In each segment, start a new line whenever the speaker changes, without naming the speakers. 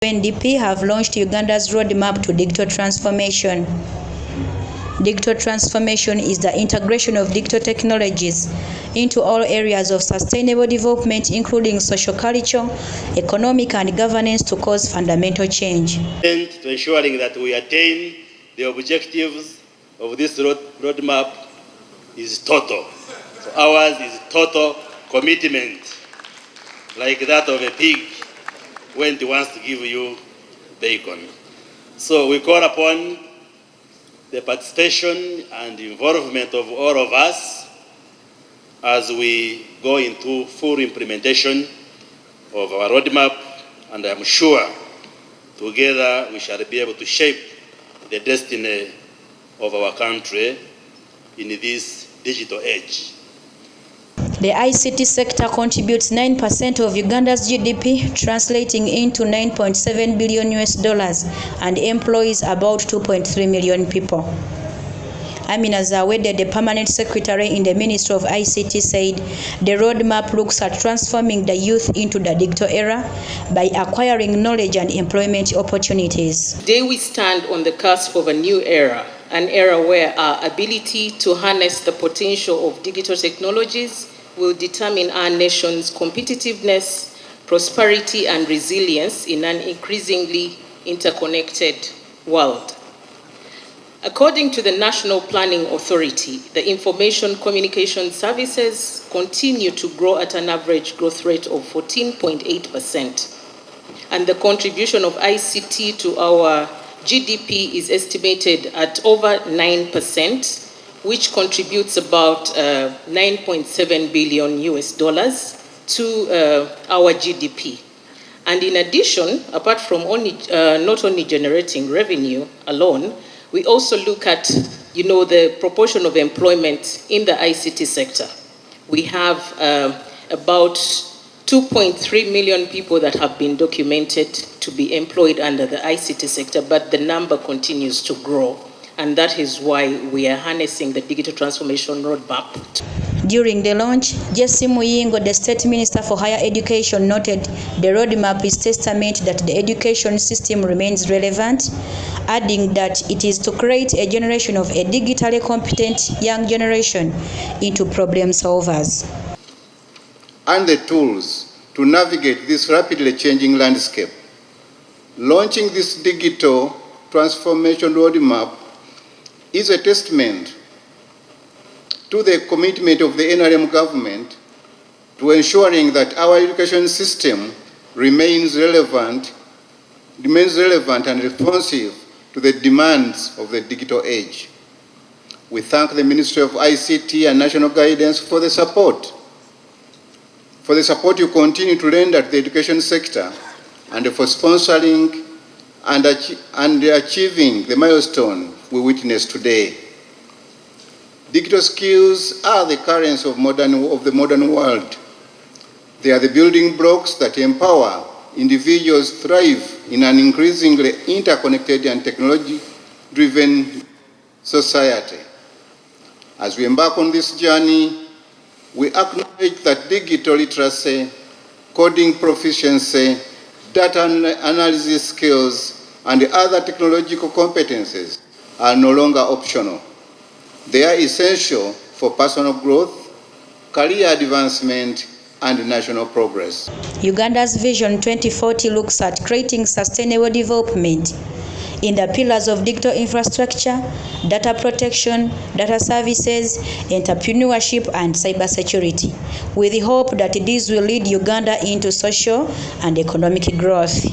UNDP have launched Uganda's roadmap to digital transformation. Digital transformation is the integration of digital technologies into all areas of sustainable development, including social, culture, economic, and governance, to cause fundamental change.
To ensuring that we attain the objectives of this roadmap is total. So ours is total commitment, like that of a pig when it wants to give you bacon. So we call upon the participation and involvement of all of us as we go into full implementation of our roadmap, and I'm sure together we shall be able to shape the destiny of our country in this digital age.
The ICT sector contributes 9% of Uganda's GDP, translating into $9.7 billion and employs about 2.3 million people. Amina Zawede, the permanent secretary in the Ministry of ICT, said the roadmap looks at transforming the youth into the digital era by acquiring knowledge and employment opportunities.
Today we stand on the cusp of a new era, an era where our ability to harness the potential of digital technologies will determine our nation's competitiveness, prosperity, and resilience in an increasingly interconnected world. According to the National Planning Authority, the information communication services continue to grow at an average growth rate of 14.8%, and the contribution of ICT to our GDP is estimated at over 9%, which contributes about $9.7 billion to our GDP. And in addition, apart from not only generating revenue alone, we also look at, the proportion of employment in the ICT sector. We have about 2.3 million people that have been documented to be employed under the ICT sector, but the number continues to grow. And that is why we are harnessing the digital transformation roadmap.
During the launch, Jesse Muyingo, the State Minister for Higher Education, noted the roadmap is testament that the education system remains relevant, adding that it is to create a generation of a digitally competent young generation into problem solvers.
And the tools to navigate this rapidly changing landscape. Launching this digital transformation roadmap is a testament to the commitment of the NRM government to ensuring that our education system remains relevant and responsive to the demands of the digital age. We thank the Ministry of ICT and National Guidance for the support. For the support you continue to render to the education sector and for sponsoring and achieving the milestone we witness today. Digital skills are the currency of the modern world. They are the building blocks that empower individuals to thrive in an increasingly interconnected and technology-driven society. As we embark on this journey, we acknowledge that digital literacy, coding proficiency, data analysis skills, and other technological competencies are no longer optional. They are essential for personal growth, career advancement, and national progress.
Uganda's Vision 2040 looks at creating sustainable development in the pillars of digital infrastructure, data protection, data services, entrepreneurship, and cybersecurity, with the hope that these will lead Uganda into social and economic growth.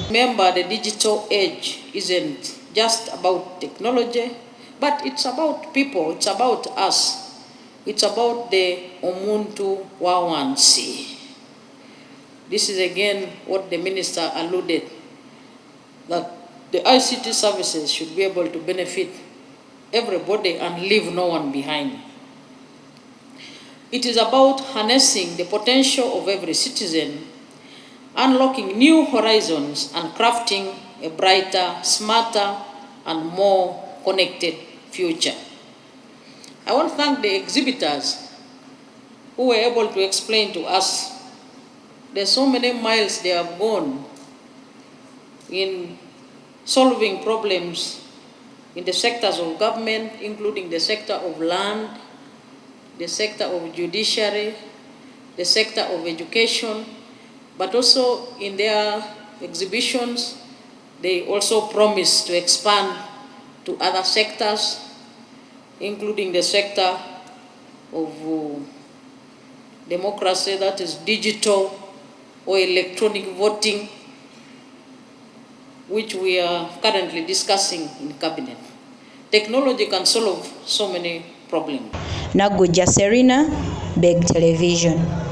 Remember, the digital age isn't just about technology, but it's about people, it's about us. It's about the Omuntu Wawansi. This is again what the minister alluded, that the ICT services should be able to benefit everybody and leave no one behind. It is about harnessing the potential of every citizen, unlocking new horizons, and crafting a brighter, smarter, and more connected future. I want to thank the exhibitors who were able to explain to us there's so many miles they have gone in solving problems in the sectors of government, including the sector of land, the sector of judiciary, the sector of education, but also in their exhibitions, they also promise to expand to other sectors, including the sector of democracy, that is digital or electronic voting, which we are currently discussing in cabinet. Technology can solve so many problems.
Nagujja Serena, Beg Television.